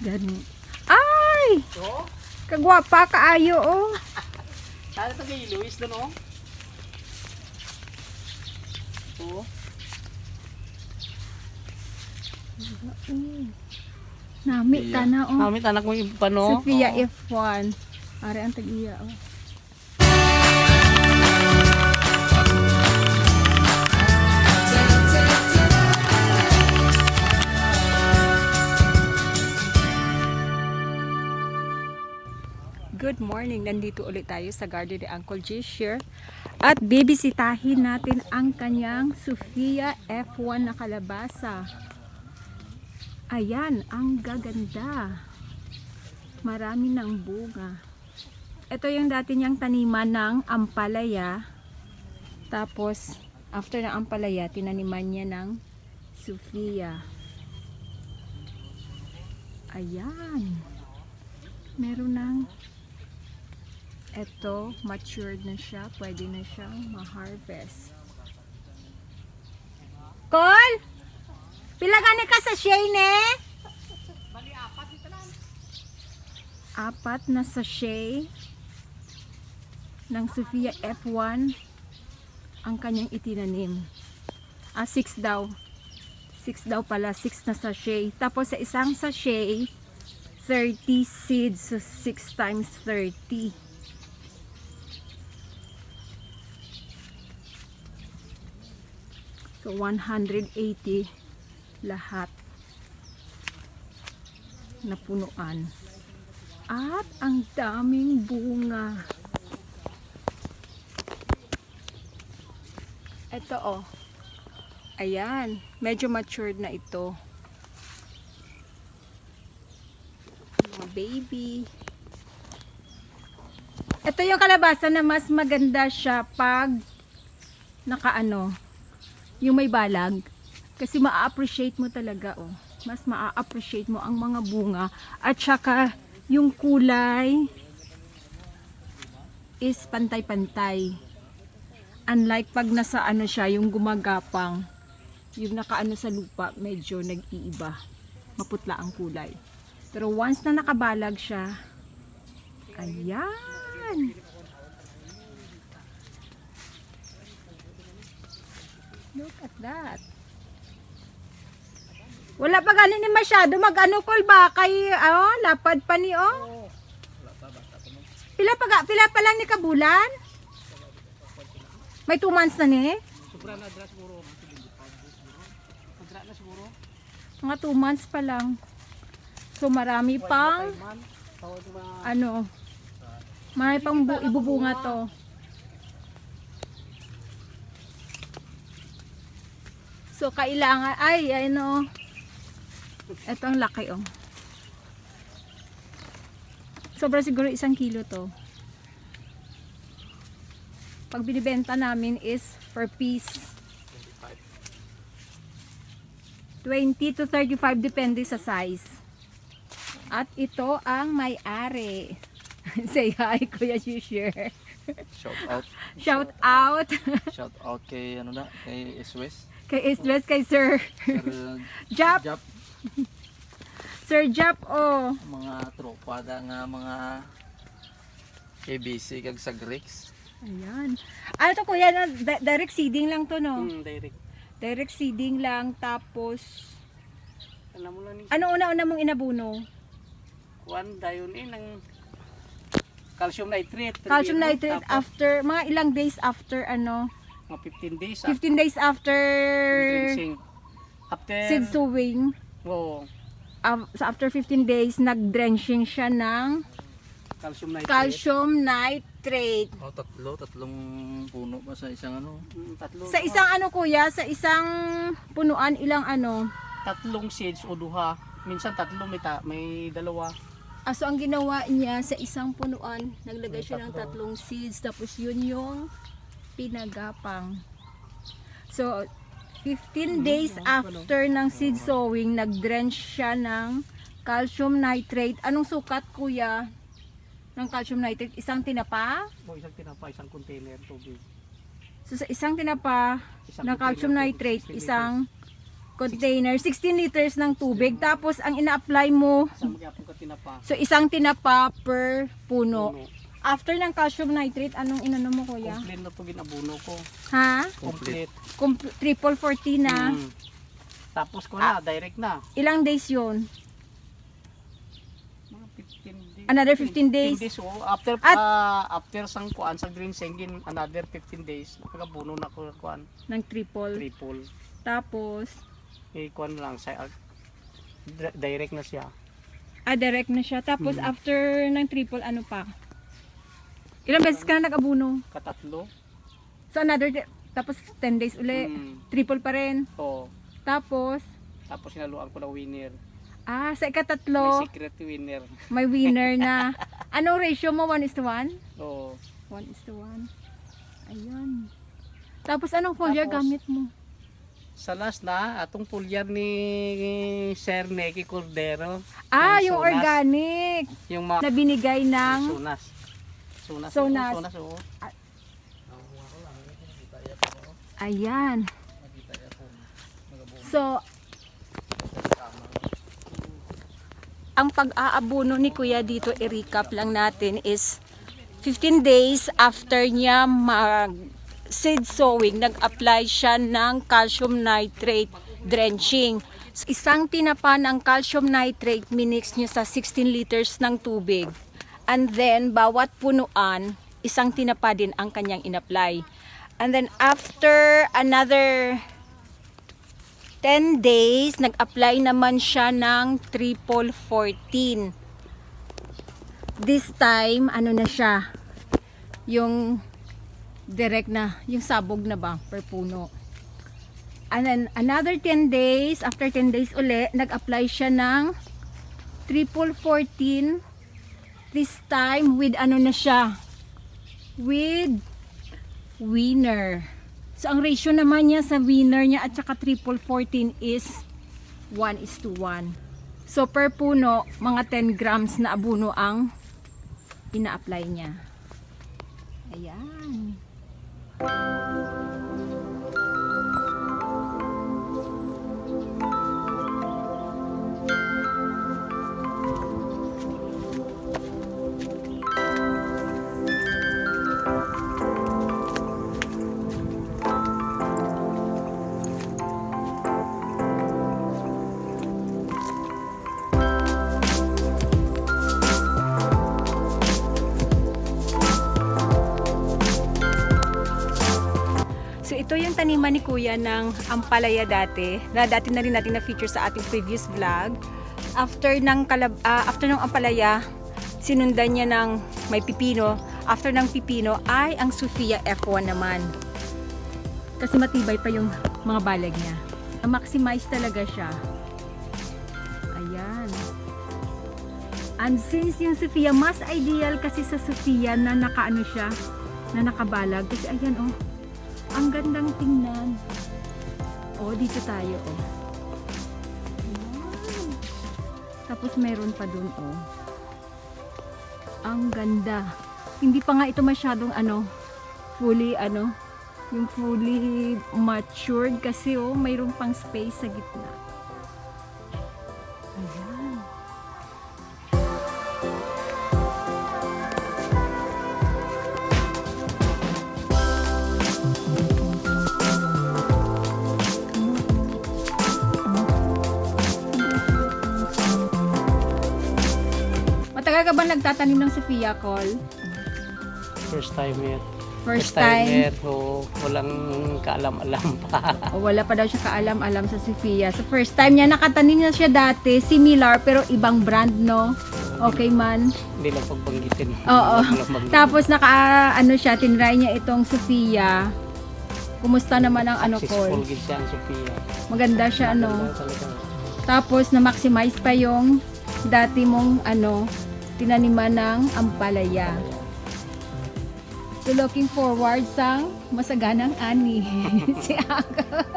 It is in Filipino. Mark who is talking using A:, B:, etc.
A: Ganun. Ay!
B: So,
A: Kagwapa kaayo oh.
B: sana ito kay Luis doon oh. So,
A: Nami
B: Sophia.
A: tana oh.
B: Namit anak mo yung pano.
A: Sophia F1. Are ang tag-iya oh. Good morning! Nandito ulit tayo sa garden ni Uncle Jishir at bibisitahin natin ang kanyang Sophia F1 na kalabasa. Ayan, ang gaganda. Marami ng bunga. Ito yung dati niyang taniman ng ampalaya. Tapos, after ng ampalaya, tinaniman niya ng Sophia. Ayan. Meron ng ito, matured na siya. Pwede na siyang ma-harvest. Col! Pilagani ka sa sachet, ne?
B: Bali, apat dito lang.
A: Apat na sachet ng Sophia F1 ang kanyang itinanim. 6 daw. 6 daw pala. 6 na sachet. Tapos sa isang sachet, 30 seeds. So 6 times 30. So 180 lahat na punuan. At ang daming bunga. Ito oh. Ayan, medyo matured na ito. Mga baby. Ito yung kalabasa na mas maganda siya pag nakaano, yung may balag. Kasi ma-appreciate mo talaga oh. Mas ma-appreciate mo ang mga bunga at saka yung kulay is pantay-pantay. Unlike pag nasa ano siya, yung gumagapang, yung nakaano sa lupa, medyo nag-iiba. Maputla ang kulay. Pero once na nakabalag siya, ayan. Look at that. Wala pa ganin ni masyado mag-ano kol ba kay lapad pa ni oh. Pila pa lang ni kabulan? May 2 months na ni?
B: Sobra na adra siguro. Adra na siguro.
A: Mga 2 months pa lang. So marami pang ano, marami pang ibubunga to. So kailangan ay ano, ito ang laki oh. Sobra siguro 1 kilo to. Pag binibenta namin is per piece 20 to 35 depende sa size. At ito ang may-ari. Say hi Kuya Jishir.
C: Shout out.
A: Shout out
C: Shout out kay ano na, kay SWS.
A: kay Isles, kay Sir
C: Sir
A: Jap.
C: Jap,
A: Sir Jap oh.
C: mga tropa da nga mga KBC kag sa Greeks.
A: Ayan. Ano to kuya, direct seeding lang to no?
B: Direct.
A: Direct seeding lang tapos
B: Alam mo lang ni
A: ano una-una mong inabuno?
B: Juan dayon ng calcium nitrate.
A: Calcium nitrate
B: Tapos,
A: after mga ilang days after ano?
B: mga 15 days
A: 15 days after
B: drenching. After
A: seed sowing.
B: oh,
A: So after 15 days nag-drenching siya ng
B: calcium nitrate.
A: calcium nitrate.
C: Oh, tatlong puno pa sa isang ano.
B: Tatlo.
A: Sa isang ano kuya, sa isang punuan ilang ano?
B: Tatlong seeds o duha. Minsan tatlo may dalawa.
A: So ang ginawa niya sa isang punuan, naglagay siya ng 3 seeds tapos yun yung pinagapang. So 15 days after ng seed sowing, nag-drench siya ng calcium nitrate. Anong sukat kuya ng calcium nitrate? Isang tinapa?
B: O isang tinapa, isang container tubig.
A: So sa isang tinapa
B: Isang
A: ng calcium
B: container,
A: nitrate,
B: 60
A: isang container, 16 liters ng tubig. Tapos ang ina-apply mo,
B: Sa magyapon ka tinapa.
A: so isang tinapa per puno. After ng calcium nitrate, anong inano mo kuya?
B: Complete na po ginabuno ko.
A: Ha?
B: Complete.
A: Triple 40 na.
B: Mm. Tapos ko na, direct na.
A: Ilang days yun?
B: Mga 15 days.
A: Another 15 days?
B: 15 days, oh. After,
A: At-
B: after sang kuan, sa green singin, another 15 days. Nakabuno na ko kuan,
A: Ng triple.
B: triple.
A: Tapos,
B: Kuan lang, sa, direct na siya.
A: direct na siya. Tapos after ng triple, ano pa? Ilang beses ka na nag-abuno?
B: Katatlo.
A: So another, tapos 10 days uli. Triple pa rin.
B: Oo.
A: Tapos,
B: Tapos sinaluan ko na winner.
A: sa
B: May
A: ikatatlo,
B: secret winner.
A: may winner na. Anong ratio mo? 1:1?
B: Oo.
A: 1:1. Ayan. Tapos anong foliar
B: Tapos,
A: gamit mo?
B: Sa last na, atong pulyar ni Sir Neki Cordero.
A: Yung
B: Sunas.
A: organic
B: Yung mga
A: na binigay ng
B: Sunas. Sunas.
A: Sunas.
B: Sunas, oo.
A: ayan. So, ang pag-aabono ni Kuya dito, i-recap lang natin, is 15 days after niya seed sowing, nag-apply siya ng calcium nitrate drenching. Isang tinapa ng calcium nitrate, minix niya sa 16 liters ng tubig. And then, bawat punuan, isang tinapa din ang kanyang in-apply. And then, after another 10 days, nag-apply naman siya ng triple 14. This time, ano na siya? Yung direct na, yung sabog na ba per puno. And then, another 10 days, after 10 days uli, nag-apply siya ng triple 14. This time, with ano na siya? With winner. So, ang ratio naman niya sa winner niya at saka triple 14 is 1:1. So, per puno, mga 10 grams na abuno ang ina-apply niya. Ayan. So ito yung taniman ni Kuya ng ampalaya dati. Dati na rin natin na-feature sa ating previous vlog. After ng ampalaya, sinundan niya ng may pipino. After ng pipino ay ang Sophia F1 naman. Kasi matibay pa yung mga balag niya. Maximize talaga siya. Ayan. And since yung Sophia, mas ideal kasi sa Sophia na nakaano siya, na nakabalag. Kasi ayan oh. Ang gandang tingnan. Oh, dito tayo, oh. Ayan. Tapos meron pa dun, oh. Ang ganda. Hindi pa nga ito masyadong fully yung fully matured kasi oh, mayroon pang space sa gitna. Ayan. Matagal ka ba nagtatanim ng Sophia, Col?
B: First time yet.
A: First time?
B: yet. So, walang kaalam-alam pa.
A: O, wala pa daw siya kaalam-alam sa Sophia. So, first time niya, nakatanim na siya dati, similar, pero ibang brand, no? Okay man.
B: Hindi lang pagbanggitin.
A: Oo.
B: Walang banggitin.
A: Tapos, siya, tinry niya itong Sophia. Kumusta naman ang
B: Successful
A: Col?
B: gid siya ang Sophia.
A: Maganda siya,
B: Maganda talaga.
A: Tapos, na-maximize pa yung dati mong, tinaniman ng ampalaya. So, looking forward sa masaganang ani. Si Aga.